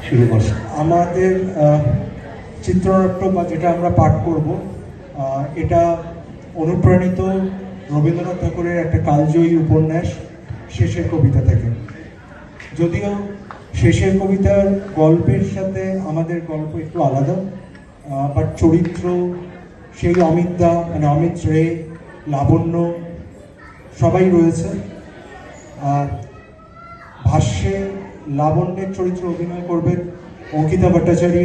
শুরু করছি। আমাদের চিত্রনাট্য বা যেটা আমরা পাঠ করব এটা অনুপ্রাণিত রবীন্দ্রনাথ ঠাকুরের একটা কালজয়ী উপন্যাস শেষের কবিতা থেকে। যদিও শেষের কবিতার গল্পের সাথে আমাদের গল্প একটু আলাদা, বাট চরিত্র সেই অমিত দা, মানে অমিত রে, লাবণ্য সবাই রয়েছে। আর ভাষ্যে লাবণ্যের চরিত্রে অভিনয় করবেন অঙ্কিতা ভট্টাচার্য,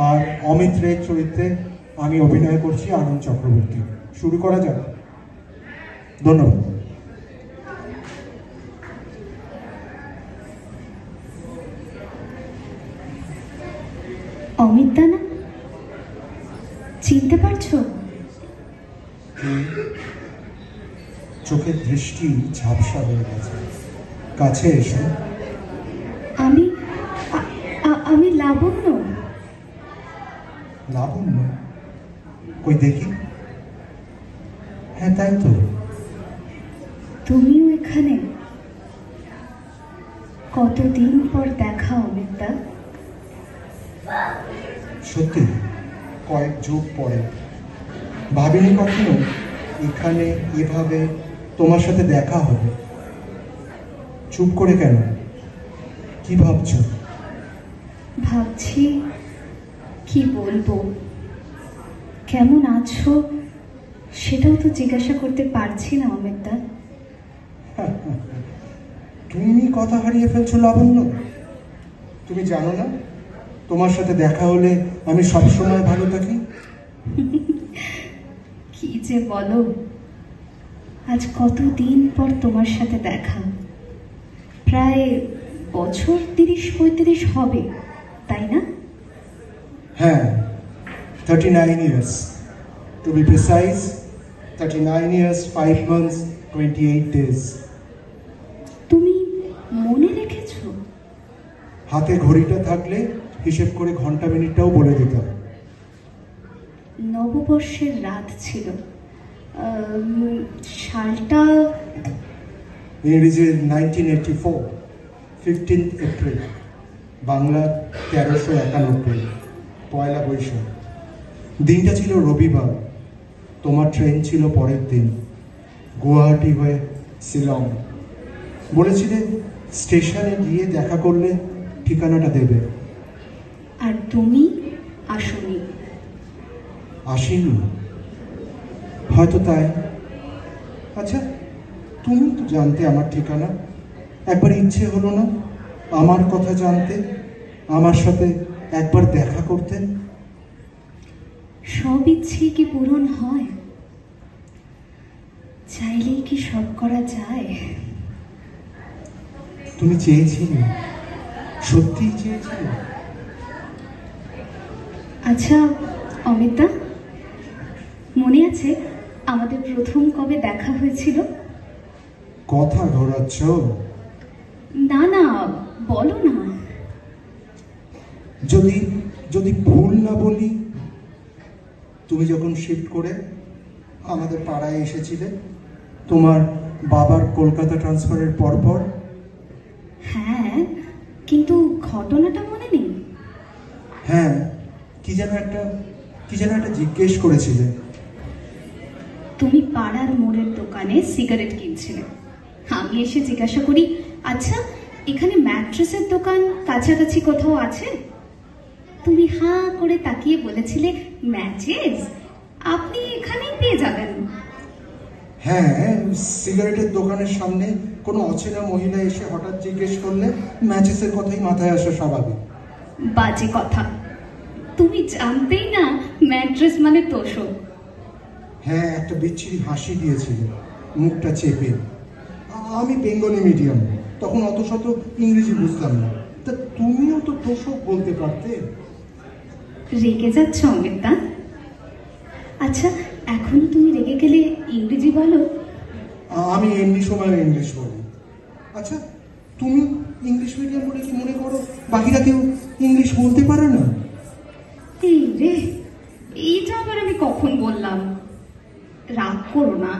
আর অমিত রের চরিত্রে আমি অভিনয় করছি আনন্দ চক্রবর্তী। শুরু করা যাক। ধন্যবাদ। অমিত দা না? চিনতে পারছো? চোখের দৃষ্টি ঝাপসা হয়ে গেছে। কাছে এসো। আমি লাবণ্য। লাবণ্য? কই দেখি। হ্যাঁ, তাই তো। তুমিও এখানে? কতদিন পর দেখা অমিত দা। সত্যি কয়েক যুগ পরে। ভাবিনি কখনো এখানে এভাবে তোমার সাথে দেখা হবে। চুপ করে কেন? কি ভাবছো? ভাবছি কি বলবো, কেমন আছো সেটাও তো জিজ্ঞাসা করতে পারছি না অমিত দা। তুমি কথা হারিয়ে ফেলছো লাবণ্য। তুমি জানো না তোমার সাথে দেখা হলে আমি সবসময় ভালো থাকি। কি যে বলো, আজ কতদিন পর তোমার সাথে দেখা। প্রায় বছর 30-35 হবে, তাই না? হ্যাঁ, 39 years to be precise, 39 years 5 months 28 days. তুমি মনে রেখেছো? হাতে ঘড়িটা থাকলে হিসেব করে ঘন্টা মিনিটটাও বলে দিতাম। নববর্ষের রাত ছিল। সালটা ইংরেজি 1984, 15th এপ্রিল। বাংলা 1391, পয়লা বৈশাখ। দিনটা ছিল রবিবার। তোমার ট্রেন ছিল পরের দিন, গুয়াহাটি হয়ে শিলং। বলেছিলে স্টেশনে গিয়ে দেখা করলে ঠিকানাটা দেবে। আর তুমি আসোনি। আসিনি? হয়তো তাই। আচ্ছা, তুমি তো জানতে আমার ঠিকানা। একবার ইচ্ছে হলো না আমার কথা জানতে, আমার সাথে একবার দেখা করতে? সব ইচ্ছে কি পূরণ হয়? চাইলেই কি সব করা যায়? তুমি চেয়েছিলে, সত্যিই চেয়েছিলে। আচ্ছা অমিতা, মনে আছে আমাদের প্রথম কবে দেখা হয়েছিল? কথা ঘোরাচ্ছ? না না, বলো না। যদি যদি ভুল না বলি, তুমি যখন শিফট করে আমাদের পাড়ায় এসেছিলে তোমার বাবার কলকাতা ট্রান্সফারের পরপর। হ্যাঁ, কিন্তু ঘটনাটা মনে নেই। হ্যাঁ, কি যেন একটা জিজ্ঞেস করেছিলে। তুমি পাড়ার মোড়ের দোকানে সিগারেট কিনছিলে। আমি এসে জিজ্ঞাসা করি, আচ্ছা এখানে ম্যাট্রেসের দোকান কাছাকাছি কোথাও আছে? তুমি হাঁ করে তাকিয়ে বলেছিলে, ম্যাচেস আপনি এখানেই পেয়ে যাবেন। হ্যাঁ, সিগারেটের দোকানের সামনে কোনো অচেনা মহিলা এসে হঠাৎ জিজ্ঞেস করলে ম্যাচেসের কথাই মাথায় আসা স্বাভাবিক। বাজে কথা, তুমি জানতেই না ম্যাট্রেস মানে তোষক। হ্যাঁ, একটা বিচ্ছিরি হাসি দিয়েছিল মুখটা চেপে। আমি বেঙ্গলি মিডিয়াম, তখন অত শত ইংরেজি বুঝতাম না। তা তুমিও তো তোষক বলতে পারতে। রেগে যাচ্ছ অমিতা? আচ্ছা, এখনো তুমি রেগে গেলে ইংরেজি বলো। আমি এমনি সময় ইংলিশ বলি। আচ্ছা, তুমি ইংলিশ মিডিয়াম বলে কি মনে করো বাকিরা কেউ ইংলিশ বলতে পারে না? এই রে, এইটা আবার আমি কখন বললাম? রাগ করো না।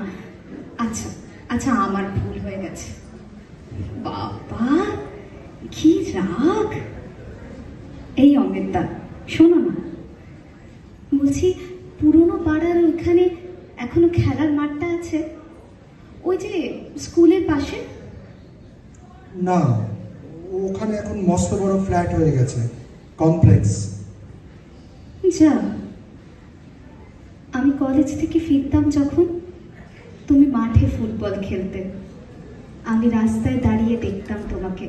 আচ্ছা আচ্ছা, আমার ভুল হয়ে গেছে। বাবা কি রাগ! এই অমিতদা, শোনো না, বলছি পুরনো পাড়ার ওইখানে এখনো খেলার মাঠটা আছে, ওই যে স্কুলের পাশে? না, ওখানে এখন মস্ত বড় ফ্ল্যাট হয়ে গেছে, কমপ্লেক্স। যা, আমি কলেজ থেকে ফিরতাম যখন, তুমি মাঠে ফুটবল খেলতে, আমি রাস্তায় দাঁড়িয়ে দেখতাম তোমাকে।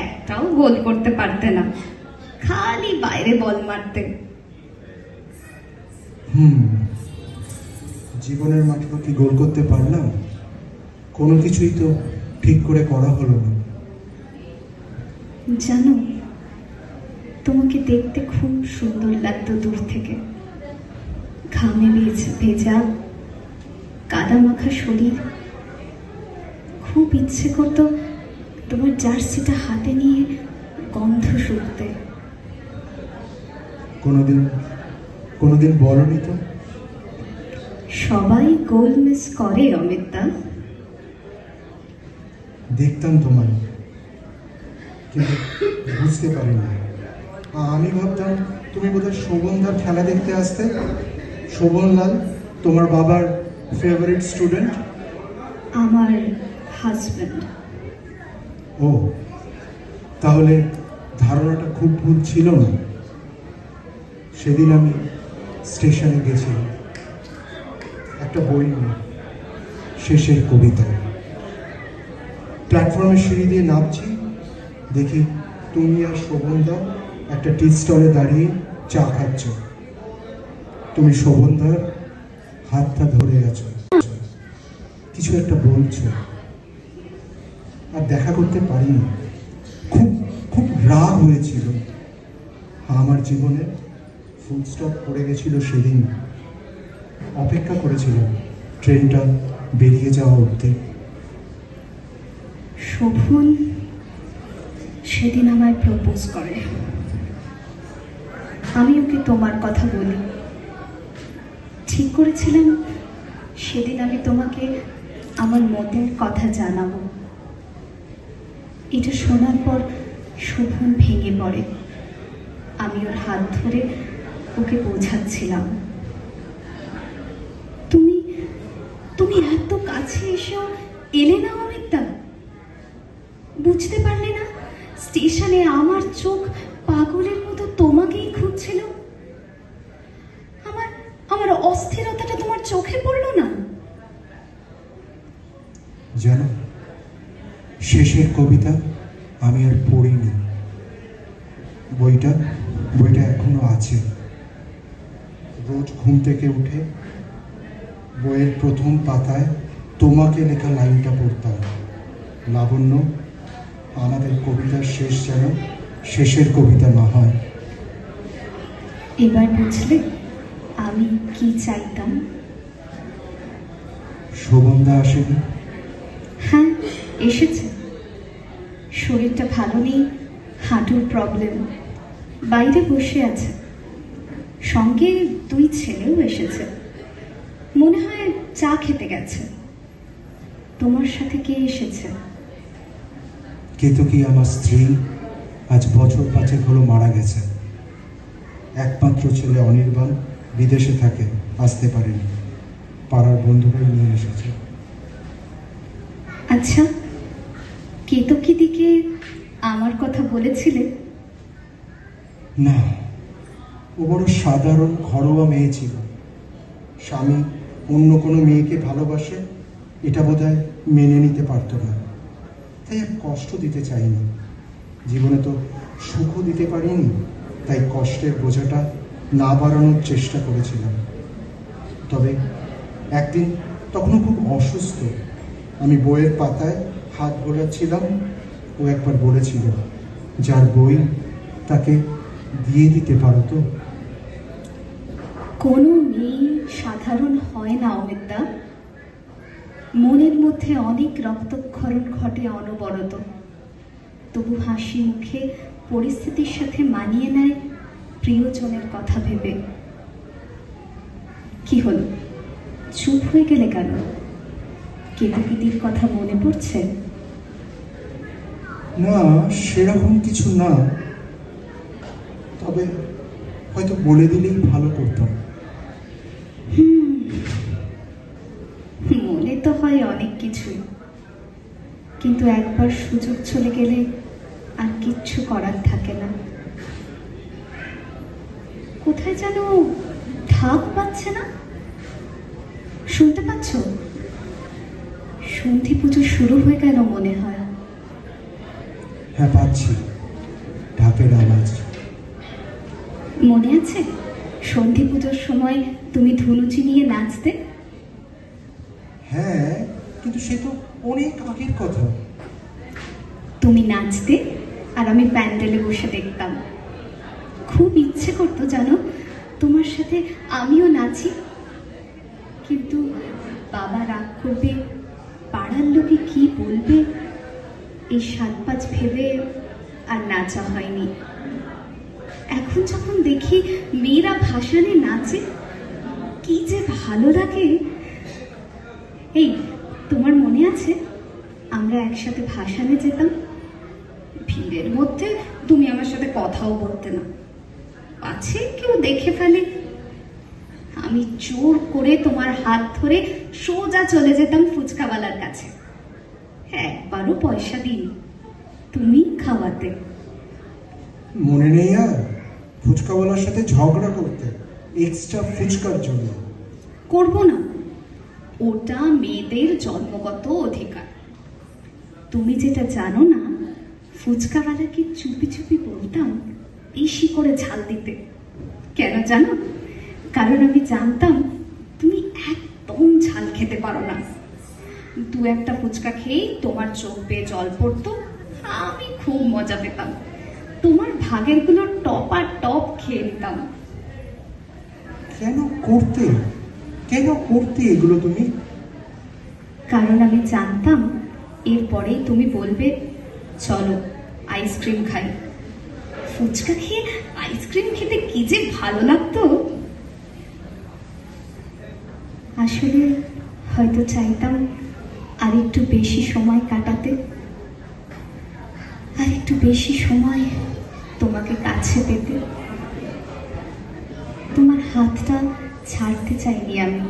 একটাও গোল করতে পারতে না, খালি বাইরে বল মারতে। জীবনের মাঠে কি গোল করতে পারলাম? কোনো কিছুই তো ঠিক করে করা হলো না। জানো, তোমাকে দেখতে খুব সুন্দর লাগতো দূর থেকে, ঘামে ভেজা কাদা মাখা শরীর। খুব ইচ্ছে করতো তোমার জার্সিটা হাতে নিয়ে গন্ধ শুকতে। কোনোদিন বলনি তো? সবাই গোল মিস করে অমিতদা। দেখতাম তোমার, কিন্তু বুঝতে পারিনি। আমি ভাবতাম তুমি বোধহয় শোভনদার খেলা দেখতে আসতে। শোভনলাল তোমার বাবার ফেভারিট স্টুডেন্ট। আমার হাজব্যান্ড। ও, তাহলে ধারণাটা খুব ভুল ছিল না। সেদিন আমি স্টেশনে গেছিলাম একটা বই নিয়ে, শেষের কবিতা। প্ল্যাটফর্মের সিঁড়ি দিয়ে নামছি, দেখি তুমি আর শোভনদা একটা টি স্টলে দাঁড়িয়ে চা খাচ্ছ। তুমি শোভনদার হাতটা ধরে আছো, কিছু একটা বলছো, আর দেখা করতে পারিনি। খুব খুব রাগ হয়েছিল। আমার জীবনে ফুল স্টপ পড়ে গেছিল সেদিন। অপেক্ষা করেছিলাম ট্রেনটা বেরিয়ে যাওয়া অবধি। শোভন সেদিন আমায় প্রপোজ করে। আমি ওকে তোমার কথা বলি। ঠিক করেছিলাম সেদিন আমি তোমাকে আমার মনের কথা জানাবো। এটা শোনার পর শোভন ভেঙে পড়ে। আমি ওর হাত ধরে ওকে বোঝাচ্ছিলাম, তুমি তুমি এত কাছে এসেও এলে না অমিতদা। বুঝতে পারলে না স্টেশনে আমার চোখ পাগলের মতো তোমাকেই খুঁজছিল? আমার আমার অস্থিরতাটা তোমার চোখে পড়লো না? জানো, শেষের কবিতা আমি আর পড়িনি। বইটা এখনো আছে। রোজ ঘুম থেকে উঠে বইয়ের প্রথম পাতায় তোমাকে লেখা লাইনটা পড়তাম। লাবণ্য, আমাদের কবিতার শেষ যেন শেষের কবিতা না হয়। এবার বুঝলে আমি কি চাইতাম? শোভনদা আসেনি? হ্যাঁ, এসেছে। শরীরটা ভালো নেই, হাঁটুর প্রবলেম, বাইরে বসে আছে। সঙ্গে 2 ছেলেও এসেছে, মনে হয় চা খেতে গেছে। তোমার সাথে কে এসেছে? কেতকী আমার স্ত্রী আজ বছর 5 হলো মারা গেছে। একমাত্র ছেলে অনির্বাণ বিদেশে থাকে, আসতে পারেনি। পাড়ার বন্ধুরা নিয়ে এসেছে। আচ্ছা, কেতকী দিকে আমার কথা বলেছিলে? না, ও বড় সাধারণ ঘরোয়া মেয়ে ছিল। স্বামী অন্য কোনো মেয়েকে ভালোবাসে এটা বোধহয় মেনে নিতে পারত না, তাই আর কষ্ট দিতে চাইনি। জীবনে তো সুখও দিতে পারিনি, তাই কষ্টের বোঝাটা না বাড়ানোর চেষ্টা করেছিলাম। তবে একদিন, তখনও খুব অসুস্থ, আমি বইয়ের পাতায় হাত বোলাচ্ছিলাম। ও একবার বলেছিল, যার বই তাকে দিয়ে দিতে পারো তো। কোনো মেয়ে সাধারণ হয় না অমিতদা। মনের মধ্যে অনেক রক্তক্ষরণ ঘটে অনবরত, তবু হাসি মুখে পরিস্থিতির সাথে মানিয়ে নেয় প্রিয়জনের কথা ভেবে। কি হলো, চুপ হয়ে গেলে কেন? কেতকীদির কথা মনে পড়ছে? না, সেরকম কিছু না। তবে হয়তো বলে দিলেই ভালো করতাম। মনে তো হয় অনেক কিছুই, কিন্তু একবার সুযোগ চলে গেলে আর কিচ্ছু করার থাকে না। কোথায় যেন ঢাক পাচ্ছে না, শুনতে পাচ্ছ? সন্ধি পুজো শুরু হয়ে গেল মনে হয়। হ্যাঁ, পাচ্ছি ঢাকের আওয়াজ। মনে আছে সন্ধি পুজোর সময় তুমি ধুনুচি নিয়ে নাচতে? হ্যাঁ, কিন্তু সে তো অনেক আগের কথা। তুমি নাচতে আর আমি প্যান্ডেলে বসে দেখতাম। খুব ইচ্ছে করতো জানো তোমার সাথে আমিও নাচি, কিন্তু বাবা রাগ করবে, পাড়ার লোকে কি বলবে, এই 7-5 ভেবে আর নাচা হয়নি। এখন যখন দেখি মেয়েরা ভাসানে নাচে, কি যে ভালো লাগে। এই তোমার মনে আছে আমরা একসাথে ভাসানে যেতাম? ভিড়ের মধ্যে তুমি আমার সাথে কথাও বলতে না, আছে কেউ দেখে ফেলে। আমি জোর করে তোমার হাত ধরে সোজা চলে যেতাম ফুচকাওয়ালার কাছে। একবারও পয়সা দিই, তুমি খাওয়াতে। মনে নেই আর ফুচকাওয়ালার সাথে ঝগড়া করতে এক্সট্রা ফুচকার জন্য? করবো না, ওটা মেয়েদের জন্মগত অধিকার। তুমি যেটা জানো না, ফুচকাওয়ালাকে চুপি চুপি বলতাম বেশি করে ঝাল দিতে। কেন জানো? কারণ আমি জানতাম তুমি একদম ঝাল খেতে পারো না। 2-1টা ফুচকা খেয়েই তোমার চোখ বেয়ে জল পড়তো, আমি খুব মজা পেতাম। তোমার ভাগের গুলো টপ আর টপ খেয়ে নিতাম। কেন করতে এগুলো তুমি? কারণ আমি জানতাম এরপরেই তুমি বলবে চলো আইসক্রিম খাই। ফুচকা খেয়ে আইসক্রিম খেতে কি যে ভালো লাগতো। আসলে হয়তো চাইতাম আর একটু বেশি সময় কাটাতে, আর একটু বেশি সময় তোমাকে কাছে পেতে। তোমার হাতটা ছাড়তে চাইনি আমি,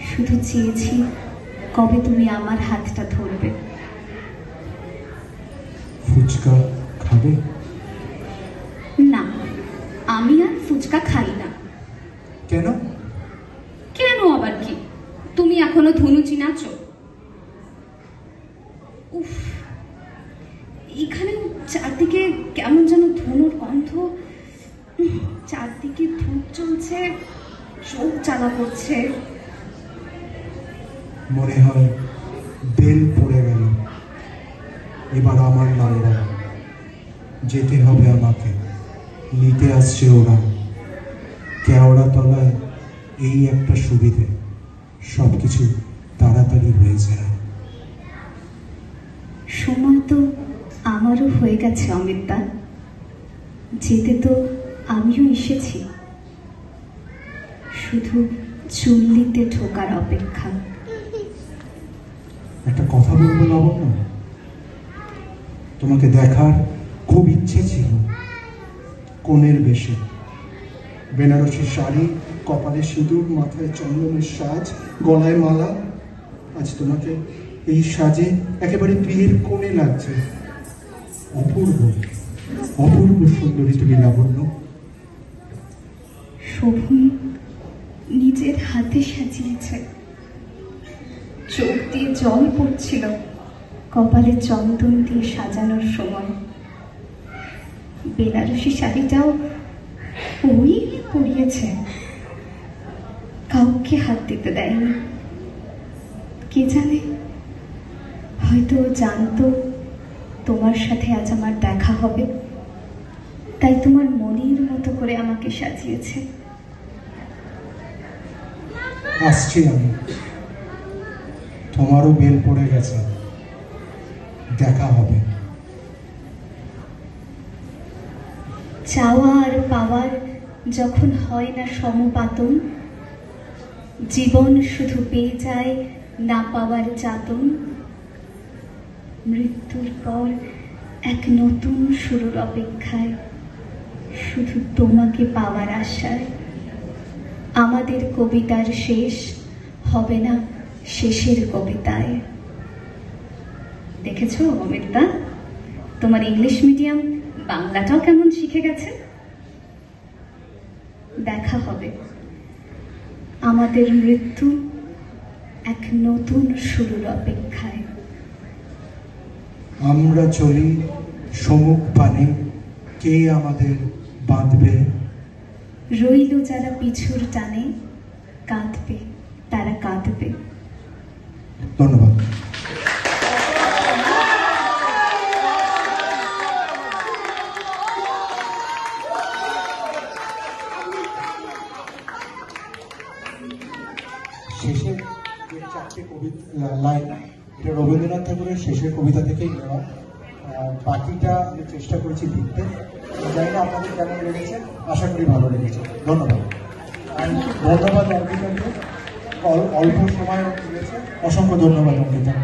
শুধু চেয়েছি কবে তুমি আমার হাতটা ধরবে। ফুচকা খাবে? না, আমি আর ফুচকা খাই না। কেন? কেন আবার কি? তুমি এখনো ধনুচি নাচো? উফ, এখানে চারদিকে কেমন যেন ধনুর গন্ধ, চারদিকে ধূপ চলছে, চোখ জ্বালা করছে। মনে হয় বেল পড়ে গেল। এবার আমার নাম্বার, যেতে হবে আমাকে, নিতে আসছে ওরা। কেওড়া তলায় এই একটা সুবিধে, সবকিছু তাড়াতাড়ি হয়ে যায়। সময় তো আমারও হয়ে গেছে অমিতদা, যেতে তো আমিও এসেছি, শুধু চুল্লিতে ঢোকার অপেক্ষা। একটা কথা বলবো লাবণ্য, তোমাকে দেখার খুব ইচ্ছে ছিল। কনের বেশে, বেনারসি শাড়ি, কপালে সিঁদুর, মাথায় চন্দনের সাজ, গলায় মালা। আজ তোমাকে এই সাজে একেবারে বিয়ের কোণে লাগছে। অপূর্ব অপূর্ব সুন্দরী তুমি লাবণ্য। শোভন নিজের হাতে সাজিয়েছে, চোখ দিয়ে জল পড়ছিল কপালে চন্দন দিয়ে সাজানোর সময়। বেনারসি শাড়িটাও ওই পরিয়েছে, কাউকে হাত দিতে দেয়নি। কে জানে, হয়তো ও জানতো তোমার সাথে আজ আমার দেখা হবে, তাই তোমার মনের মতো করে আমাকে সাজিয়েছে। আসছি আমি, তোমারও বেল পড়ে গেছে, দেখা হবে। চাওয়া আর পাওয়ার যখন হয় না সমপাতন, জীবন শুধু পেয়ে যায় না পাওয়ার যাতন। মৃত্যুর পর এক নতুন শুরুর অপেক্ষায় শুধু তোমাকে পাওয়ার আশায়। আমাদের কবিতার শেষ হবে না শেষের কবিতায়। দেখেছো অমিতা, তোমার ইংলিশ মিডিয়াম বাংলাটাও কেমন শিখে গেছে। দেখা হবে। আমাদের মৃত্যু এক নতুন শুরুর অপেক্ষায়। আমরা চলি সমুখ পানে, কে আমাদের বাঁধবে। রইল যারা পিছুর টানে, কাঁদবে তারা কাঁদবে। ধন্যবাদ। শেষের যে চারটে কবিতা লাইন, এটা রবীন্দ্রনাথ ঠাকুরের শেষের কবিতা থেকেই নেওয়া। বাকিটা আমি চেষ্টা করেছি লিখতে। জানি না আপনাদের কেমন লেগেছে, আশা করি ভালো লেগেছে। ধন্যবাদ। ধন্যবাদ অঙ্কিতাকে, অল্প সময় দিয়েছে। অসংখ্য ধন্যবাদ অঙ্কিতা।